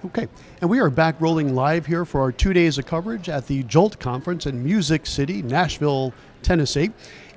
Okay, and we are back rolling live here for our 2 days of coverage at the Jolt Conference in Music City, Nashville, Tennessee.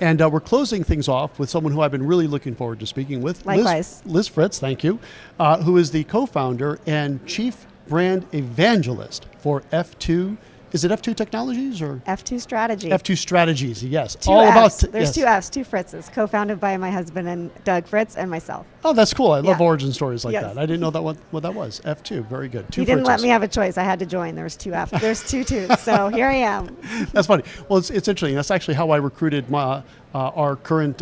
And we're closing things off with someone who I've been really looking forward to speaking with. Likewise. Liz Fritz, thank you, who is the co-founder and Chief Brand Evangelist for F2. Is it F2 Technologies or? F2 Strategy. F2 Strategies, yes. Two Fs. There's two Fs, two Fritzes, co-founded by my husband and Doug Fritz and myself. Oh, that's cool. I love origin stories like Yes. that. I didn't know that what that was. F2, very good. Two He didn't let Fritzes. me have a choice. I had to join. There was two Fs. There's two twos. So here I am. That's funny. Well, it's interesting. That's actually how I recruited our current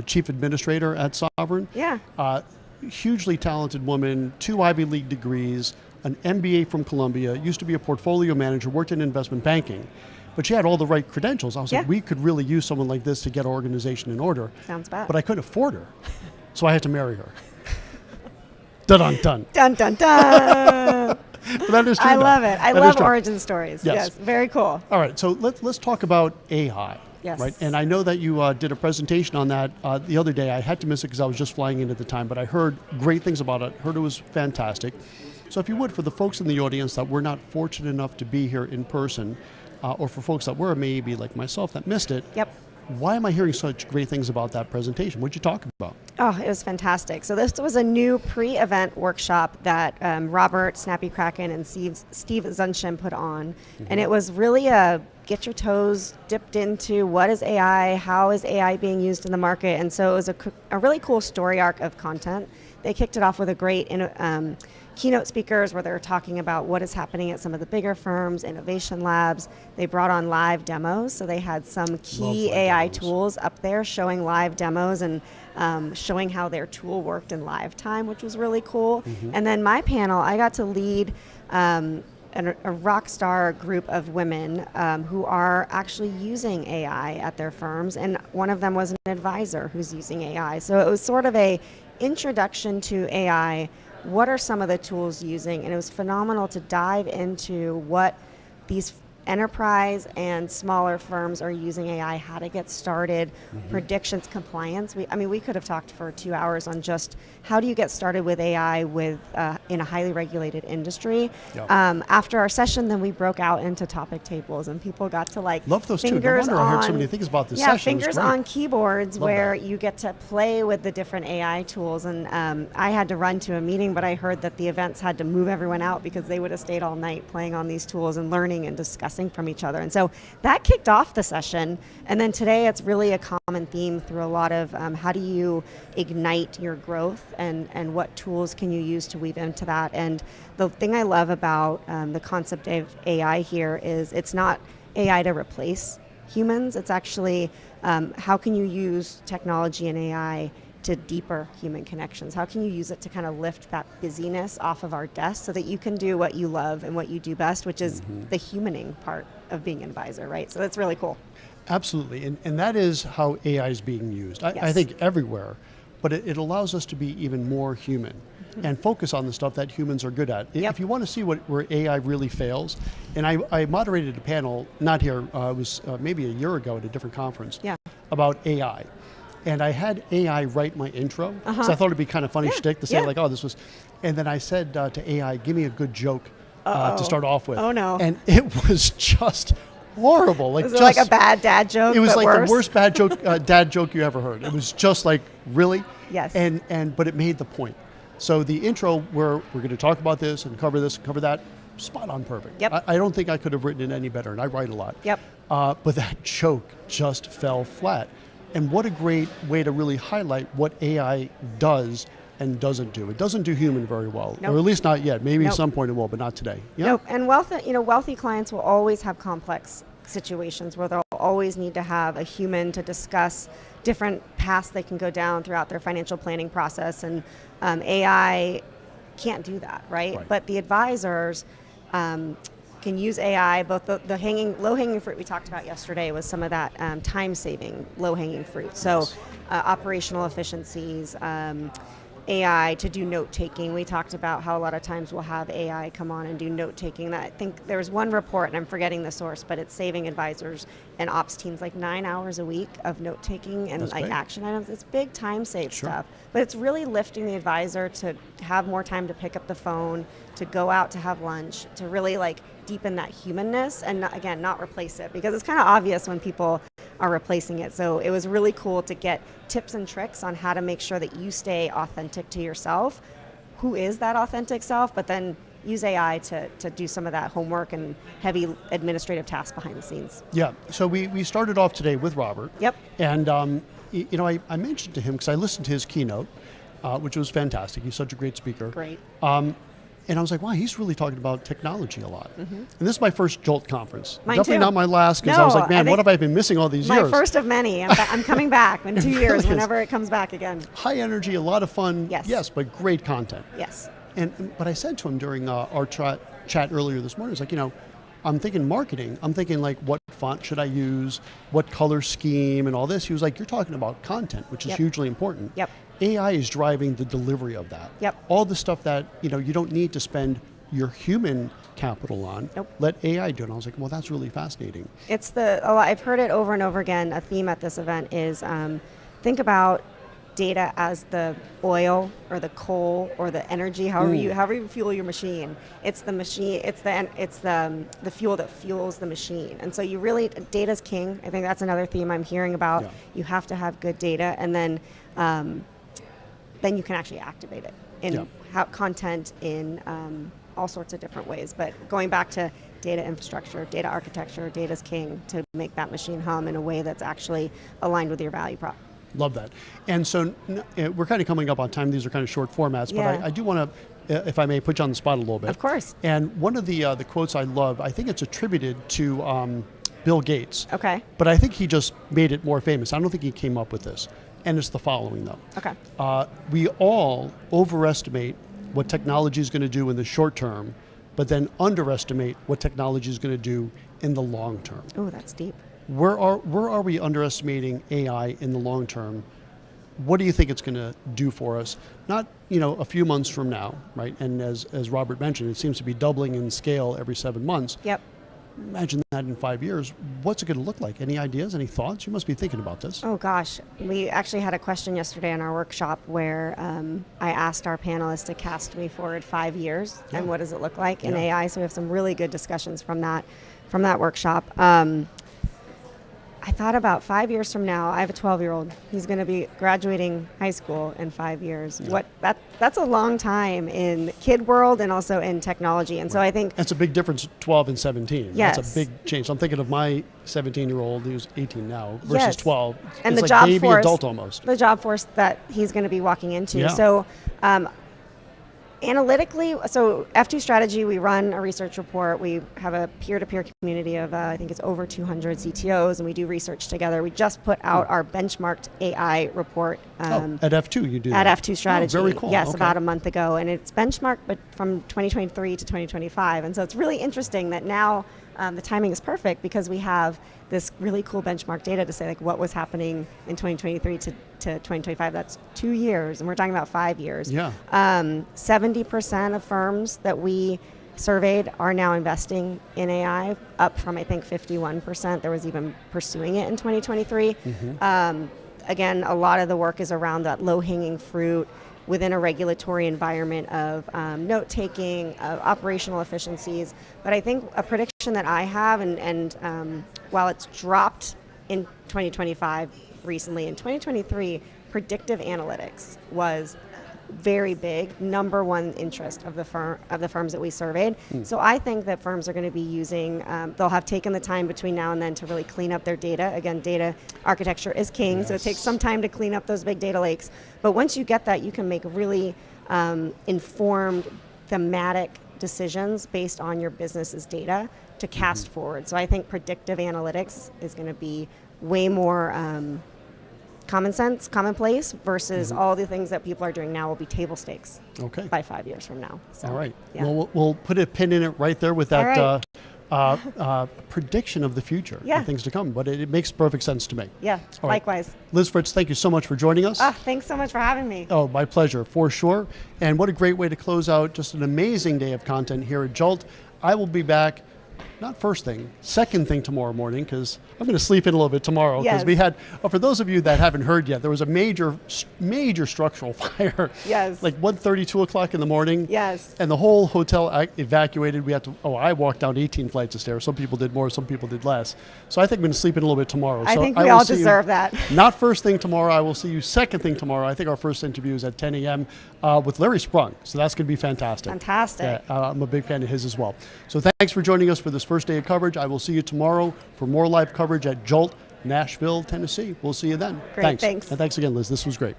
chief administrator at Sovereign. Yeah. Hugely talented woman, 2 Ivy League degrees, an MBA from Columbia, used to be a portfolio manager, worked in investment banking. But she had all the right credentials. I was like, we could really use someone like this to get our organization in order. Sounds bad. But I couldn't afford her. So I had to marry her. Dun-dun-dun. Dun-dun-dun. But that is true. I love it. I love origin stories. Yes. Yes. Very cool. All right, so let's talk about AI. Yes. Right, and I know that you did a presentation on that the other day. I had to miss it because I was just flying in at the time, but I heard great things about it. Heard it was fantastic. So if you would, for the folks in the audience that were not fortunate enough to be here in person, or for folks that were maybe like myself that missed it, Yep. why am I hearing such great things about that presentation? What'd you talk about? Oh, it was fantastic. So this was a new pre-event workshop that Robert Snappy Kraken and Steve Zunshim put on. And it was really a get your toes dipped into what is AI, how is AI being used in the market. And so it was a really cool story arc of content. They kicked it off with a great keynote speakers where they were talking about what is happening at some of the bigger firms, innovation labs. They brought on live demos, so they had some key AI tools up there showing live demos and showing how their tool worked in live time, which was really cool. And then my panel, I got to lead a rock star group of women who are actually using AI at their firms, and one of them was an advisor who's using AI. So it was sort of a introduction to AI. What are some of the tools using? And it was phenomenal to dive into what these enterprise and smaller firms are using AI, how to get started, predictions, compliance. We could have talked for 2 hours on just how do you get started with AI in a highly regulated industry. Yep. After our session, then we broke out into topic tables and people got to love those too. No fingers wonder I heard so on, many things about this yeah, session. fingers on keyboards Love where that. you get to play with the different AI tools. And I had to run to a meeting, but I heard that the events had to move everyone out because they would have stayed all night playing on these tools and learning and discussing from each other. And so that kicked off the session. And then today it's really a common theme through a lot of how do you ignite your growth and what tools can you use to weave into that. And the thing I love about the concept of AI here is it's not AI to replace humans. It's actually how can you use technology and AI to deeper human connections? How can you use it to kind of lift that busyness off of our desk so that you can do what you love and what you do best, which is the humaning part of being an advisor, right? So that's really cool. Absolutely, and that is how AI is being used. I Yes. think everywhere, but it allows us to be even more human and focus on the stuff that humans are good at. Yep. If you want to see where AI really fails, and I moderated a panel, not here, it was maybe a year ago at a different conference, about AI. And I had AI write my intro, so I thought it'd be kind of funny shtick to say like, oh, this was, and then I said to AI, give me a good joke to start off with. Oh no. And it was just horrible. Was it like a bad dad joke? It was like worse? the worst bad joke, dad joke you ever heard. It was just like, really? Yes. But it made the point. So the intro where we're going to talk about this and cover that, spot on perfect. Yep. I don't think I could have written it any better, and I write a lot. Yep. But that joke just fell flat. And what a great way to really highlight what AI does and doesn't do. It doesn't do human very well, Nope. or at least not yet. Maybe at Nope. some point it will, but not today. Yeah. Nope. And wealthy clients will always have complex situations where they'll always need to have a human to discuss different paths they can go down throughout their financial planning process. And AI can't do that, right? But the advisors can use AI, both the low-hanging fruit we talked about yesterday was some of that time-saving low-hanging fruit. So operational efficiencies, AI to do note taking. We talked about how a lot of times we'll have AI come on and do note taking. That I think there's one report, and I'm forgetting the source, but it's saving advisors and ops teams like 9 hours a week of note taking and like action items. It's big time save stuff, but it's really lifting the advisor to have more time to pick up the phone, to go out to have lunch, to really like deepen that humanness and not, again, not replace it, because it's kind of obvious when people are replacing it. So it was really cool to get tips and tricks on how to make sure that you stay authentic to yourself. Who is that authentic self? But then use AI to do some of that homework and heavy administrative tasks behind the scenes. Yeah, so we started off today with Robert. Yep. And I mentioned to him, because I listened to his keynote, which was fantastic. He's such a great speaker. Great. And I was like, wow, he's really talking about technology a lot. Mm-hmm. And this is my first Jolt conference. Mine Definitely too. not my last, because I was like, man, what have I been missing all these years? My first of many. I'm coming back in 2 years, really whenever it comes back again. High energy, a lot of fun, yes, but great content. Yes. But I said to him during our chat earlier this morning, I was like, I'm thinking marketing. I'm thinking like, what font should I use? What color scheme and all this? He was like, you're talking about content, which is hugely important. Yep. AI is driving the delivery of that. Yep. All the stuff that, you don't need to spend your human capital on. Nope. Let AI do it. And I was like, well, that's really fascinating. I've heard it over and over again. A theme at this event is think about data as the oil or the coal or the energy, however you fuel your machine. It's the machine. It's the fuel that fuels the machine. And so data's king. I think that's another theme I'm hearing about. Yeah. You have to have good data, and then you can actually activate it in content in all sorts of different ways. But going back to data infrastructure, data architecture, data's king to make that machine hum in a way that's actually aligned with your value prop. Love that. And so we're kind of coming up on time. These are kind of short formats, but I do want to, if I may, put you on the spot a little bit. Of course. And one of the quotes I love, I think it's attributed to Bill Gates. Okay. But I think he just made it more famous. I don't think he came up with this. And it's the following, though. Okay. We all overestimate what technology is going to do in the short term, but then underestimate what technology is going to do in the long term. Oh, that's deep. Where are we underestimating AI in the long term? What do you think it's going to do for us? Not a few months from now, right? And as Robert mentioned, it seems to be doubling in scale every 7 months. Yep. Imagine that in 5 years. What's it going to look like? Any ideas? Any thoughts? You must be thinking about this. Oh gosh, we actually had a question yesterday in our workshop where I asked our panelists to cast me forward 5 years and what does it look like in AI. So we have some really good discussions from that workshop. I thought about 5 years from now, I have a 12-year-old. He's going to be graduating high school in 5 years. Yeah. That's a long time in kid world and also in technology. And so I think that's a big difference, 12 and 17. Yes. That's a big change. So I'm thinking of my 17-year-old who's 18 now versus 12. And it's the like job baby force, adult almost. The job force that he's going to be walking into. Yeah. So analytically, so F2 Strategy, we run a research report. We have a peer-to-peer community of, I think it's over 200 CTOs, and we do research together. We just put out our benchmarked AI report. At F2 you do that? At F2 Strategy. Oh, very cool. Yes, okay. About a month ago. And it's benchmarked but from 2023 to 2025. And so it's really interesting that now the timing is perfect because we have this really cool benchmark data to say like what was happening in 2023 to 2025. That's 2 years, and we're talking about 5 years. Yeah. 70% of firms that we surveyed are now investing in AI, up from I think 51%. There was even pursuing it in 2023. Mm-hmm. Again, a lot of the work is around that low-hanging fruit within a regulatory environment of note-taking, of operational efficiencies. But I think a prediction that I have, and while it's dropped in 2025 recently, in 2023, predictive analytics was very big, number one interest of the firms that we surveyed. So I think that firms are going to be using, they'll have taken the time between now and then to really clean up their data. Again, data architecture is king, so it takes some time to clean up those big data lakes. But once you get that, you can make really informed, thematic decisions based on your business's data to cast forward. So I think predictive analytics is going to be way more common sense, commonplace, versus all the things that people are doing now will be table stakes by 5 years from now. So, all right. Yeah. Well, we'll put a pin in it right there with that prediction of the future Yeah. and things to come. But it makes perfect sense to me. Yeah, All right. likewise. Liz Fritz, thank you so much for joining us. Thanks so much for having me. Oh, my pleasure, for sure. And what a great way to close out just an amazing day of content here at Jolt. I will be back, not first thing, second thing tomorrow morning, because I'm going to sleep in a little bit tomorrow. Because Yes. we had, for those of you that haven't heard yet, there was a major structural fire. Yes. Like 1:30, 2 o'clock in the morning. Yes. And the whole hotel evacuated. We had to, I walked down 18 flights of stairs. Some people did more, some people did less. So I think I'm going to sleep in a little bit tomorrow. I So think we will all see you- deserve that. Not first thing tomorrow. I will see you second thing tomorrow. I think our first interview is at 10 a.m. With Larry Sprung. So that's going to be fantastic. Fantastic. Yeah, I'm a big fan of his as well. So thanks for joining us for this first day of coverage. I will see you tomorrow for more live coverage at Jolt, Nashville, Tennessee. We'll see you then. Great, thanks. And thanks again, Liz. This was great.